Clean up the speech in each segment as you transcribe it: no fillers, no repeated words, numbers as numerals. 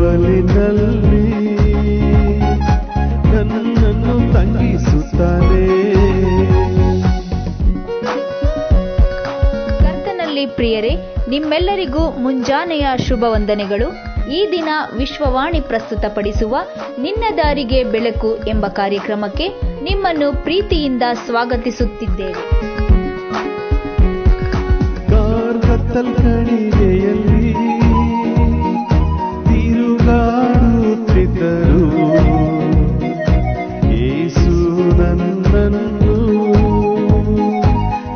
ಗಾವಲಿನಲ್ಲಿ ನನ್ನನ್ನು ತಂಗಿಸುತ್ತಾನೆ. ಕರ್ತನಲ್ಲಿ ಪ್ರಿಯರೇ, ನಿಮ್ಮೆಲ್ಲರಿಗೂ ಮುಂಜಾನೆಯ ಶುಭ ವಂದನೆಗಳು. ಈ ದಿನ ವಿಶ್ವವಾಣಿ ಪ್ರಸ್ತುತಪಡಿಸುವ ನಿನ್ನ ದಾರಿಗೆ ಬೆಳಕು ಎಂಬ ಕಾರ್ಯಕ್ರಮಕ್ಕೆ ನಿಮ್ಮನ್ನು ಪ್ರೀತಿಯಿಂದ ಸ್ವಾಗತಿಸುತ್ತಿದ್ದೇವೆ. ಕಣಿವೆಯಲ್ಲಿ ತಿರುಗಾಡುತ್ತಿದ್ದರು ಯೇಸು ನನ್ನನ್ನು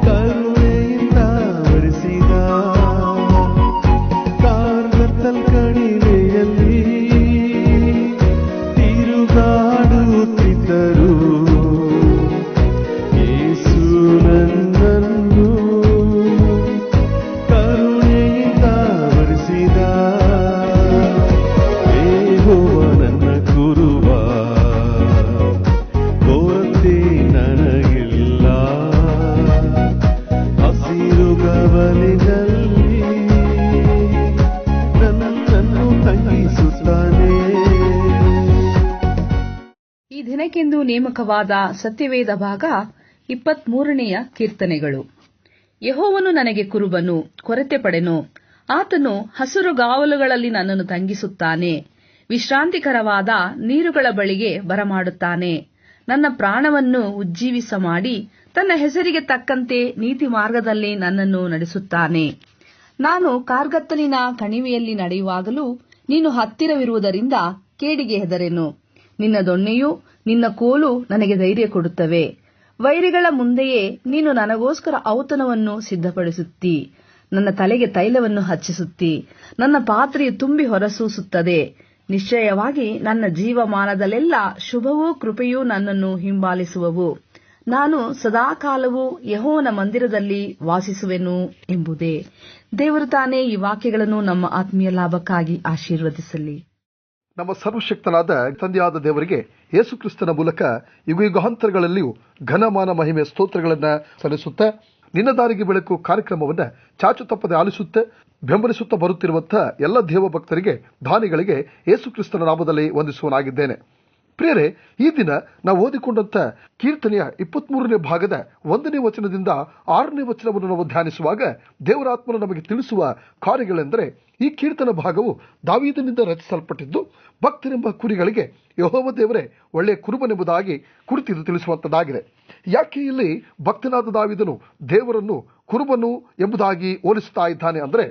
ಕರುಣೆಯಿಂದ ವರಿಸಿದ. ಕಾರ್ಗತ್ತಲ್ ಕಣಿವೆಯಲ್ಲಿ ತಿರುಗಾಡುತ್ತಿದ್ದರು ಯೇಸು ನನ್ನನ್ನು ಕರುಣೆಯಿಂದ ವರಿಸಿದ. ಯೆಹೋವ ನನ್ನ ಕುರುವ, ಕೊರತೆ ನನಗಿಲ್ಲ. ಹಸಿರು ಗವಲಿನಲ್ಲಿ ನನ್ನನ್ನು ತಂಗಿಸುತ್ತಾನೆ. ಈ ದಿನಕ್ಕೆಂದು ನೇಮಕವಾದ ಸತ್ಯವೇದ ಭಾಗ 23ನೇ ಕೀರ್ತನೆಗಳು. ಯೆಹೋವನು ನನಗೆ ಕುರುಬನು, ಕೊರತೆ ಪಡೆನು. ಆತನು ಹಸುರುಗಾವಲುಗಳಲ್ಲಿ ನನ್ನನ್ನು ತಂಗಿಸುತ್ತಾನೆ. ವಿಶ್ರಾಂತಿಕರವಾದ ನೀರುಗಳ ಬಳಿಗೆ ಬರಮಾಡುತ್ತಾನೆ. ನನ್ನ ಪ್ರಾಣವನ್ನು ಉಜ್ಜೀವಿಸ ಮಾಡಿ ತನ್ನ ಹೆಸರಿಗೆ ತಕ್ಕಂತೆ ನೀತಿ ಮಾರ್ಗದಲ್ಲಿ ನನ್ನನ್ನು ನಡೆಸುತ್ತಾನೆ. ನಾನು ಕಾರ್ಗತ್ತಲಿನ ಕಣಿವೆಯಲ್ಲಿ ನಡೆಯುವಾಗಲೂ ನೀನು ಹತ್ತಿರವಿರುವುದರಿಂದ ಕೇಡಿಗೆ ಹೆದರೆನು. ನಿನ್ನ ದೊಣ್ಣೆಯೂ ನಿನ್ನ ಕೋಲು ನನಗೆ ಧೈರ್ಯ ಕೊಡುತ್ತವೆ. ವೈರಿಗಳ ಮುಂದೆಯೇ ನೀನು ನನಗೋಸ್ಕರ ಔತಣವನ್ನು ಸಿದ್ಧಪಡಿಸುತ್ತೀ. ನನ್ನ ತಲೆಗೆ ತೈಲವನ್ನು ಹಚ್ಚಿಸುತ್ತೀ. ನನ್ನ ಪಾತ್ರೆಯು ತುಂಬಿ ಹೊರಸೂಸುತ್ತದೆ. ನಿಶ್ಚಯವಾಗಿ ನನ್ನ ಜೀವಮಾನದಲ್ಲೆಲ್ಲ ಶುಭವೂ ಕೃಪೆಯೂ ನನ್ನನ್ನು ಹಿಂಬಾಲಿಸುವವು. ನಾನು ಸದಾಕಾಲವೂ ಯೆಹೋವನ ಮಂದಿರದಲ್ಲಿ ವಾಸಿಸುವೆನು ಎಂಬುದೇ. ದೇವರು ತಾನೇ ಈ ವಾಕ್ಯಗಳನ್ನು ನಮ್ಮ ಆತ್ಮೀಯ ಲಾಭಕ್ಕಾಗಿ ಆಶೀರ್ವದಿಸಲಿ. ನಮ್ಮ ಸರ್ವಶಕ್ತನಾದ ತಂದೆಯಾದ ದೇವರಿಗೆ ಯೇಸು ಕ್ರಿಸ್ತನ ಮೂಲಕ ಯುಗಯುಗಾಂತರಗಳಲ್ಲಿಯೂ ಘನಮಾನ ಮಹಿಮೆ ಸ್ತೋತ್ರಗಳನ್ನು ಸಲ್ಲಿಸುತ್ತಾ ನಿನ್ನ ದಾರಿಗೆ ಬೆಳಕು ಕಾರ್ಯಕ್ರಮವನ್ನು ಚಾಚು ತಪ್ಪದೆ ಆಲಿಸುತ್ತೆ ಬೆಂಬಲಿಸುತ್ತಾ ಬರುತ್ತಿರುವಂತಹ ಎಲ್ಲ ದೇವ ಭಕ್ತರಿಗೆ ದಾನಿಗಳಿಗೆ ಯೇಸು ಕ್ರಿಸ್ತನ ನಾಮದಲ್ಲಿ ವಂದಿಸುವನಾಗಿದ್ದೇನೆ. ಪ್ರಿಯರೇ, ಈ ದಿನ ನಾವು ಓದಿಕೊಂಡಂತ ಕೀರ್ತನೆಯ 23ನೇ ಭಾಗದ 1ನೇ ವಚನದಿಂದ 6ನೇ ವಚನವನ್ನು ನಾವು ಧ್ಯಾನಿಸುವಾಗ ದೇವರಾತ್ಮನು ನಮಗೆ ತಿಳಿಸುವ ಕಾರ್ಯಗಳೆಂದರೆ, ಈ ಕೀರ್ತನ ಭಾಗವು ದಾವೀದನಿಂದ ರಚಿಸಲ್ಪಟ್ಟಿದ್ದು ಭಕ್ತರೆಂಬ ಕುರಿಗಳಿಗೆ ಯೆಹೋವ ದೇವರೇ ಒಳ್ಳೆಯ ಕುರುಬನೆಂಬುದಾಗಿ ಕುರಿತು ತಿಳಿಸುವಂತದ್ದಾಗಿದೆ. ಯಾಕೆ ಇಲ್ಲಿ ಭಕ್ತನಾದ ದಾವೀದನು ದೇವರನ್ನು ಕುರುಬನು ಎಂಬುದಾಗಿ ಹೋಲಿಸುತ್ತಾ ಇದ್ದಾನೆ ಅಂದರೆ,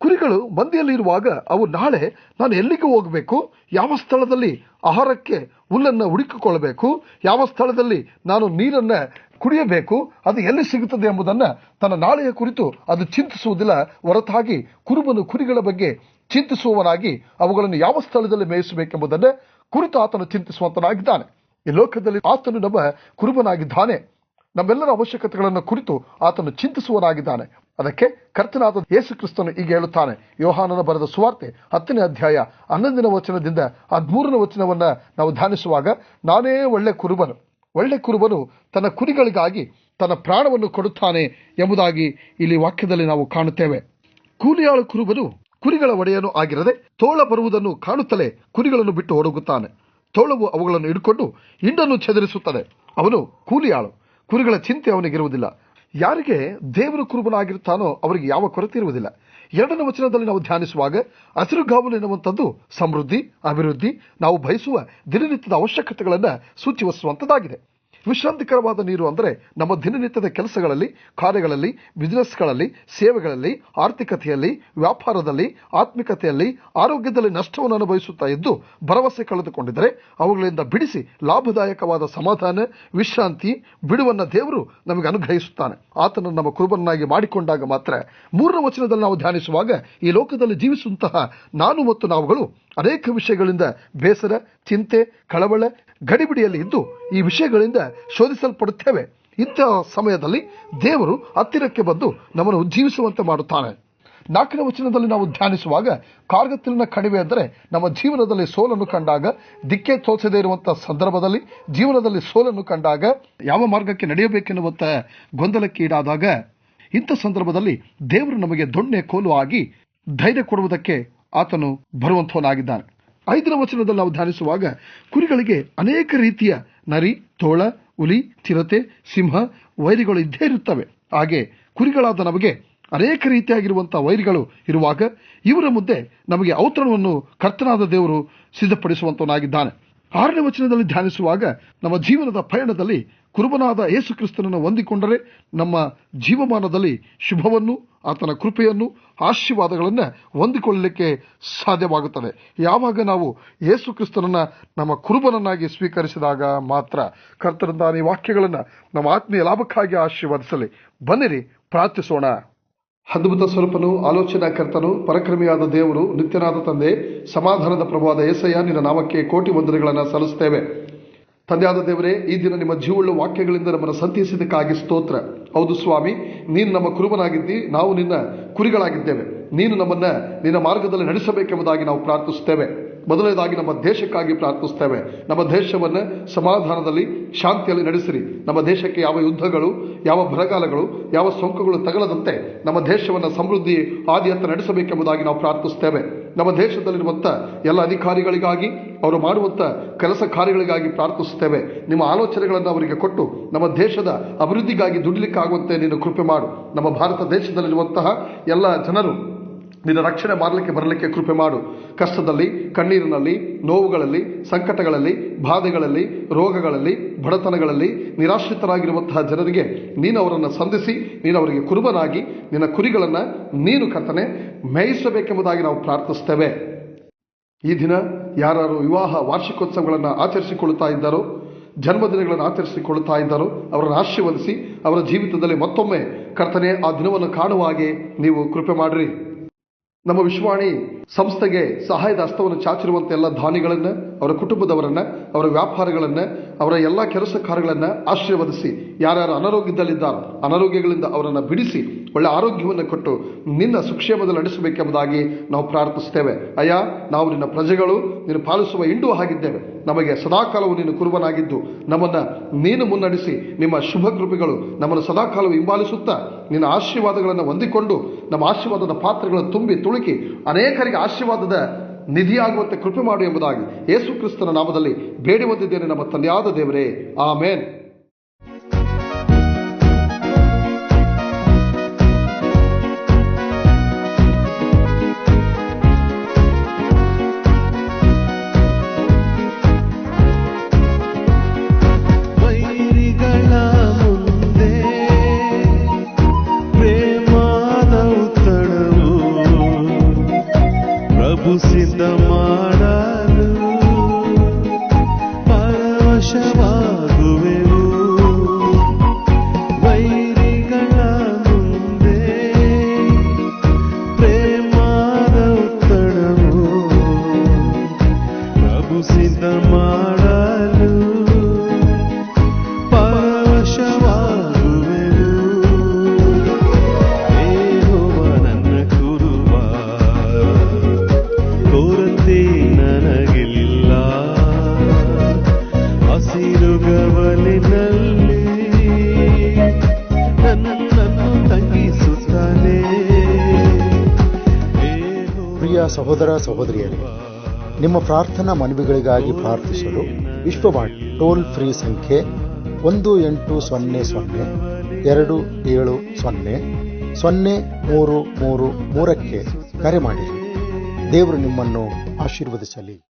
ಕುರಿಗಳು ಮಂದಿಯಲ್ಲಿ ಇರುವಾಗ ಅವು ನಾಳೆ ನಾನು ಎಲ್ಲಿಗೆ ಹೋಗಬೇಕು, ಯಾವ ಸ್ಥಳದಲ್ಲಿ ಆಹಾರಕ್ಕೆ ಹುಲ್ಲನ್ನು ಹುಡುಕಿಕೊಳ್ಳಬೇಕು, ಯಾವ ಸ್ಥಳದಲ್ಲಿ ನಾನು ನೀರನ್ನು ಕುಡಿಯಬೇಕು, ಅದು ಎಲ್ಲಿ ಸಿಗುತ್ತದೆ ಎಂಬುದನ್ನು ತನ್ನ ನಾಳೆಯ ಕುರಿತು ಅದು ಚಿಂತಿಸುವುದಿಲ್ಲ. ಹೊರತಾಗಿ ಕುರುಬನು ಕುರಿಗಳ ಬಗ್ಗೆ ಚಿಂತಿಸುವವನಾಗಿ ಅವುಗಳನ್ನು ಯಾವ ಸ್ಥಳದಲ್ಲಿ ಮೇಯಿಸಬೇಕೆಂಬುದನ್ನು ಕುರಿತು ಆತನು ಚಿಂತಿಸುವಂತನಾಗಿದ್ದಾನೆ. ಈ ಲೋಕದಲ್ಲಿ ಆತನು ನಮ್ಮ ಕುರುಬನಾಗಿದ್ದಾನೆ. ನಮ್ಮೆಲ್ಲರ ಅವಶ್ಯಕತೆಗಳನ್ನು ಕುರಿತು ಆತನು ಚಿಂತಿಸುವನಾಗಿದ್ದಾನೆ. ಅದಕ್ಕೆ ಕರ್ತನಾದ ಯೇಸು ಕ್ರಿಸ್ತನು ಈಗ ಹೇಳುತ್ತಾನೆ. ಯೋಹಾನನ ಬರೆದ ಸುವಾರ್ತೆ 10ನೇ ಅಧ್ಯಾಯ 11ನೇ ವಚನದಿಂದ 13ನೇ ವಚನವನ್ನ ನಾವು ಧ್ಯಾನಿಸುವಾಗ, ನಾನೇ ಒಳ್ಳೆ ಕುರುಬನು ತನ್ನ ಕುರಿಗಳಿಗಾಗಿ ತನ್ನ ಪ್ರಾಣವನ್ನು ಕೊಡುತ್ತಾನೆ ಎಂಬುದಾಗಿ ಇಲ್ಲಿ ವಾಕ್ಯದಲ್ಲಿ ನಾವು ಕಾಣುತ್ತೇವೆ. ಕೂಲಿಯಾಳು ಕುರುಬನು ಕುರಿಗಳ ಒಡೆಯನು ಆಗಿರದೆ ತೋಳ ಬರುವುದನ್ನು ಕಾಣುತ್ತಲೇ ಕುರಿಗಳನ್ನು ಬಿಟ್ಟು ಓಡೋಗುತ್ತಾನೆ. ತೋಳವು ಅವುಗಳನ್ನು ಹಿಡ್ಕೊಂಡು ಹಿಂಡನ್ನು ಚದರಿಸುತ್ತದೆ. ಅವನು ಕೂಲಿಯಾಳು, ಕುರಿಗಳ ಚಿಂತೆ ಅವನಿಗಿರುವುದಿಲ್ಲ. ಯಾರಿಗೆ ದೇವರು ಕುರುಬನಾಗಿರುತ್ತಾನೋ ಅವರಿಗೆ ಯಾವ ಕೊರತೆ ಇರುವುದಿಲ್ಲ. 2ನೇ ವಚನದಲ್ಲಿ ನಾವು ಧ್ಯಾನಿಸುವಾಗ ಹಸಿರುಗಾವಲು ಎನ್ನುವಂಥದ್ದು ಸಮೃದ್ಧಿ, ಅಭಿವೃದ್ಧಿ, ನಾವು ಬಯಸುವ ದಿನನಿತ್ಯದ ಅವಶ್ಯಕತೆಗಳನ್ನು ಸೂಚಿಸುವಂಥದ್ದಾಗಿದೆ. ವಿಶ್ರಾಂತಿಕರವಾದ ನೀರು ಅಂದರೆ ನಮ್ಮ ದಿನನಿತ್ಯದ ಕೆಲಸಗಳಲ್ಲಿ, ಕಾರ್ಯಗಳಲ್ಲಿ, ಬಿಸಿನೆಸ್ಗಳಲ್ಲಿ, ಸೇವೆಗಳಲ್ಲಿ, ಆರ್ಥಿಕತೆಯಲ್ಲಿ, ವ್ಯಾಪಾರದಲ್ಲಿ, ಆತ್ಮಿಕತೆಯಲ್ಲಿ, ಆರೋಗ್ಯದಲ್ಲಿ ನಷ್ಟವನ್ನು ಅನುಭವಿಸುತ್ತಾ ಇದ್ದು ಭರವಸೆ ಕಳೆದುಕೊಂಡಿದ್ದರೆ ಅವುಗಳಿಂದ ಬಿಡಿಸಿ ಲಾಭದಾಯಕವಾದ ಸಮಾಧಾನ, ವಿಶ್ರಾಂತಿ, ಬಿಡುವನ್ನು ದೇವರು ನಮಗೆ ಅನುಗ್ರಹಿಸುತ್ತಾನೆ. ಆತನನ್ನು ನಮ್ಮ ಕುರುಬನಾಗಿ ಮಾಡಿಕೊಂಡಾಗ ಮಾತ್ರ. 3ನೇ ವಚನದಲ್ಲಿ ನಾವು ಧ್ಯಾನಿಸುವಾಗ, ಈ ಲೋಕದಲ್ಲಿ ಜೀವಿಸುವಂತಹ ನಾನು ಮತ್ತು ನಾವುಗಳು ಅನೇಕ ವಿಷಯಗಳಿಂದ ಬೇಸರ, ಚಿಂತೆ, ಕಳವಳ, ಗಡಿಬಿಡಿಯಲ್ಲಿ ಇದ್ದು ಈ ವಿಷಯಗಳಿಂದ ಶೋಧಿಸಲ್ಪಡುತ್ತೇವೆ. ಇಂತಹ ಸಮಯದಲ್ಲಿ ದೇವರು ಹತ್ತಿರಕ್ಕೆ ಬಂದು ನಮ್ಮನ್ನು ಉಜ್ಜೀವಿಸುವಂತೆ ಮಾಡುತ್ತಾನೆ. 4ನೇ ವಚನದಲ್ಲಿ ನಾವು ಧ್ಯಾನಿಸುವಾಗ, ಕಾರ್ಗತ್ತಲಿನ ಕಣಿವೆ ಅಂದರೆ ನಮ್ಮ ಜೀವನದಲ್ಲಿ ಸೋಲನ್ನು ಕಂಡಾಗ, ದಿಕ್ಕೆ ತೋಚದೇ ಇರುವಂತಹ ಸಂದರ್ಭದಲ್ಲಿ, ಜೀವನದಲ್ಲಿ ಸೋಲನ್ನು ಕಂಡಾಗ, ಯಾವ ಮಾರ್ಗಕ್ಕೆ ನಡೆಯಬೇಕೆನ್ನುವಂತ ಗೊಂದಲಕ್ಕೆ ಈಡಾದಾಗ, ಇಂಥ ಸಂದರ್ಭದಲ್ಲಿ ದೇವರು ನಮಗೆ ದೊಣ್ಣೆ ಕೋಲು ಆಗಿ ಧೈರ್ಯ ಕೊಡುವುದಕ್ಕೆ ಆತನು ಬರುವಂತವನಾಗಿದ್ದಾನೆ. 5ನೇ ವಚನದಲ್ಲಿ ನಾವು ಧ್ಯಾನಿಸುವಾಗ ಕುರಿಗಳಿಗೆ ಅನೇಕ ರೀತಿಯ ನರಿ, ತೋಳ, ಹುಲಿ, ಚಿರತೆ, ಸಿಂಹ, ವೈರಿಗಳು ಇದ್ದೇ ಇರುತ್ತವೆ. ಹಾಗೆ ಕುರಿಗಳಾದ ನಮಗೆ ಅನೇಕ ರೀತಿಯಾಗಿರುವಂತಹ ವೈರಿಗಳು ಇರುವಾಗ ಇವರ ಮುಂದೆ ನಮಗೆ ಔತಣವನ್ನು ಕರ್ತನಾದ ದೇವರು ಸಿದ್ಧಪಡಿಸುವಂತವನಾಗಿದ್ದಾನೆ. 6ನೇ ವಚನದಲ್ಲಿ ಧ್ಯಾನಿಸುವಾಗ ನಮ್ಮ ಜೀವನದ ಪಯಣದಲ್ಲಿ ಕುರುಬನಾದ ಯೇಸು ಕ್ರಿಸ್ತನನ್ನು ಹೊಂದಿಕೊಂಡರೆ ನಮ್ಮ ಜೀವಮಾನದಲ್ಲಿ ಶುಭವನ್ನು, ಆತನ ಕೃಪೆಯನ್ನು, ಆಶೀರ್ವಾದಗಳನ್ನು ಹೊಂದಿಕೊಳ್ಳಲಿಕ್ಕೆ ಸಾಧ್ಯವಾಗುತ್ತದೆ. ಯಾವಾಗ ನಾವು ಯೇಸು ಕ್ರಿಸ್ತನನ್ನ ನಮ್ಮ ಕುರುಬನನ್ನಾಗಿ ಸ್ವೀಕರಿಸಿದಾಗ ಮಾತ್ರ. ಕರ್ತನಿಂದ ಈ ವಾಕ್ಯಗಳನ್ನು ನಮ್ಮ ಆತ್ಮೀಯ ಲಾಭಕ್ಕಾಗಿ ಆಶೀರ್ವದಿಸಲಿ. ಬನ್ನಿರಿ ಪ್ರಾರ್ಥಿಸೋಣ. ಅದ್ಭುತ ಸ್ವರೂಪನು, ಆಲೋಚನಾ ಕರ್ತನು, ಪರಾಕ್ರಮಿಯಾದ ದೇವರು, ನಿತ್ಯನಾದ ತಂದೆ, ಸಮಾಧಾನದ ಪ್ರಭುವಾದ యేసయ్య, ನಿನ್ನ ನಾಮಕ್ಕೆ ಕೋಟಿ ವಂದನೆಗಳನ್ನು ಸಲ್ಲಿಸುತ್ತೇವೆ. ತಂದೆಯಾದ ದೇವರೇ, ಈ ದಿನ ನಿಮ್ಮ ಜೀವವುಳ್ಳ ವಾಕ್ಯಗಳಿಂದ ನಮ್ಮನ್ನು ಸಂತೈಸಿದ್ದಕ್ಕಾಗಿ ಸ್ತೋತ್ರ. ಹೌದು ಸ್ವಾಮಿ, ನೀನು ನಮ್ಮ ಕುರುಬನಾಗಿದ್ದಿ, ನಾವು ನಿನ್ನ ಕುರಿಗಳಾಗಿದ್ದೇವೆ. ನೀನು ನಮ್ಮನ್ನ ನಿನ್ನ ಮಾರ್ಗದಲ್ಲಿ ನಡೆಸಬೇಕೆಂಬುದಾಗಿ ನಾವು ಪ್ರಾರ್ಥಿಸುತ್ತೇವೆ. ಮೊದಲನೇದಾಗಿ ನಮ್ಮ ದೇಶಕ್ಕಾಗಿ ಪ್ರಾರ್ಥಿಸುತ್ತೇವೆ. ನಮ್ಮ ದೇಶವನ್ನು ಸಮಾಧಾನದಲ್ಲಿ, ಶಾಂತಿಯಲ್ಲಿ ನಡೆಸಿರಿ. ನಮ್ಮ ದೇಶಕ್ಕೆ ಯಾವ ಯುದ್ಧಗಳು, ಯಾವ ಬರಗಾಲಗಳು, ಯಾವ ಸೋಂಕುಗಳು ತಗಲದಂತೆ ನಮ್ಮ ದೇಶವನ್ನು ಸಮೃದ್ಧಿ ಆದಿಯತ್ತ ನಡೆಸಬೇಕೆಂಬುದಾಗಿ ನಾವು ಪ್ರಾರ್ಥಿಸುತ್ತೇವೆ. ನಮ್ಮ ದೇಶದಲ್ಲಿರುವಂಥ ಎಲ್ಲ ಅಧಿಕಾರಿಗಳಿಗಾಗಿ, ಅವರು ಮಾಡುವಂಥ ಕೆಲಸ ಕಾರ್ಯಗಳಿಗಾಗಿ ಪ್ರಾರ್ಥಿಸುತ್ತೇವೆ. ನಿಮ್ಮ ಆಲೋಚನೆಗಳನ್ನು ಅವರಿಗೆ ಕೊಟ್ಟು ನಮ್ಮ ದೇಶದ ಅಭಿವೃದ್ಧಿಗಾಗಿ ದುಡಿಲಿಕ್ಕಾಗುವಂತೆ ನೀನು ಕೃಪೆ ಮಾಡು. ನಮ್ಮ ಭಾರತ ದೇಶದಲ್ಲಿರುವಂತಹ ಎಲ್ಲ ಜನರು ನಿನ್ನ ರಕ್ಷಣೆ ಮಾಡಲಿಕ್ಕೆ ಬರಲಿಕ್ಕೆ ಕೃಪೆ ಮಾಡು. ಕಷ್ಟದಲ್ಲಿ, ಕಣ್ಣೀರಿನಲ್ಲಿ, ನೋವುಗಳಲ್ಲಿ, ಸಂಕಟಗಳಲ್ಲಿ, ಬಾಧೆಗಳಲ್ಲಿ, ರೋಗಗಳಲ್ಲಿ, ಬಡತನಗಳಲ್ಲಿ ನಿರಾಶ್ರಿತರಾಗಿರುವಂತಹ ಜನರಿಗೆ ನೀನು ಅವರನ್ನು ಸಂಧಿಸಿ, ನೀನು ಅವರಿಗೆ ಕುರುಬನಾಗಿ ನಿನ್ನ ಕುರಿಗಳನ್ನು ನೀನು ಕರ್ತನೆ ಮೇಯಿಸಬೇಕೆಂಬುದಾಗಿ ನಾವು ಪ್ರಾರ್ಥಿಸ್ತೇವೆ. ಈ ದಿನ ಯಾರು ವಿವಾಹ ವಾರ್ಷಿಕೋತ್ಸವಗಳನ್ನು ಆಚರಿಸಿಕೊಳ್ಳುತ್ತಾ ಇದ್ದಾರೋ, ಜನ್ಮದಿನಗಳನ್ನು ಆಚರಿಸಿಕೊಳ್ಳುತ್ತಾ ಇದ್ದಾರೋ ಅವರನ್ನು ಆಶೀರ್ವದಿಸಿ ಅವರ ಜೀವಿತದಲ್ಲಿ ಮತ್ತೊಮ್ಮೆ ಕರ್ತನೆ ಆ ದಿನವನ್ನು ಕಾಣುವ ಹಾಗೆ ನೀವು ಕೃಪೆ ಮಾಡಿರಿ. ನಮ್ಮ ವಿಶ್ವವಾಣಿ ಸಂಸ್ಥೆಗೆ ಸಹಾಯದ ಹಸ್ತವನ್ನು ಚಾಚಿರುವಂಥ ಎಲ್ಲ ದಾನಿಗಳನ್ನು, ಅವರ ಕುಟುಂಬದವರನ್ನ, ಅವರ ವ್ಯಾಪಾರಗಳನ್ನು, ಅವರ ಎಲ್ಲ ಕೆಲಸ ಕಾರ್ಯಗಳನ್ನು ಆಶೀರ್ವದಿಸಿ, ಯಾರ್ಯಾರು ಅನಾರೋಗ್ಯದಲ್ಲಿದ್ದಾರೋ ಅನಾರೋಗ್ಯಗಳಿಂದ ಅವರನ್ನು ಬಿಡಿಸಿ ಒಳ್ಳೆ ಆರೋಗ್ಯವನ್ನು ಕೊಟ್ಟು ನಿನ್ನ ಸುಕ್ಷೇಮದಲ್ಲಿ ನಡೆಸಬೇಕೆಂಬುದಾಗಿ ನಾವು ಪ್ರಾರ್ಥಿಸ್ತೇವೆ. ಅಯ್ಯ, ನಾವು ನಿನ್ನ ಪ್ರಜೆಗಳು, ನೀನು ಪಾಲಿಸುವ ಹಿಂಡು ಆಗಿದ್ದೇವೆ. ನಮಗೆ ಸದಾಕಾಲವು ನೀನು ಕುರುಬನಾಗಿದ್ದು ನಮ್ಮನ್ನು ನೀನು ಮುನ್ನಡೆಸಿ ನಿಮ್ಮ ಶುಭ ಕೃಪೆಗಳು ನಮ್ಮನ್ನು ಸದಾಕಾಲವು ಹಿಂಬಾಲಿಸುತ್ತಾ ನಿನ್ನ ಆಶೀರ್ವಾದಗಳನ್ನು ಹೊಂದಿಕೊಂಡು ನಮ್ಮ ಆಶೀರ್ವಾದದ ಪಾತ್ರಗಳನ್ನು ತುಂಬಿ ತುಳುಕಿ ಅನೇಕರಿಗೆ ಆಶೀರ್ವಾದದ ನಿಧಿಯಾಗುವಂತೆ ಕೃಪೆ ಮಾಡು ಎಂಬುದಾಗಿ ಯೇಸು ಕ್ರಿಸ್ತನ ನಾಮದಲ್ಲಿ ಬೇಡಿ ಹೊಂದಿದ್ದೇನೆ ನಮ್ಮ ತಂದೆಯಾದ ದೇವರೇ, ಆಮೇನ್. ಸಿದ್ಧ ಮಾಡಲು ಪರವಶವಾಗುವೆವು. ವೈರಿಗಳ ಮುಂದೆ ಪ್ರೇಮದ ಒತ್ತಡವು, ಪ್ರಭು ಸಿದ್ಧ ಮಾಡಲು ಪರವಶವಾಗುವೆವು. ಯೆಹೋವ ನನ್ನ ಕುರುಬ, ಕೊರತೆ ನನಗಿಲ್ಲ. ಹಸಿರುಗವಲಿನಲ್ಲಿ ನನ್ನನ್ನು ತಂಗಿಸುತ್ತಾನೆ. ಪ್ರಿಯ ಸಹೋದರ ಸಹೋದರಿಯರೇ, ನಿಮ್ಮ ಪ್ರಾರ್ಥನಾ ಮನವಿಗಳಿಗಾಗಿ ಪ್ರಾರ್ಥಿಸಲು ವಿಶ್ವವಾಣಿ ಟೋಲ್ ಫ್ರೀ ಸಂಖ್ಯೆ 1800-270-0333ಕ್ಕೆ ಕರೆ ಮಾಡಿರಿ. ದೇವರು ನಿಮ್ಮನ್ನು ಆಶೀರ್ವದಿಸಲಿ.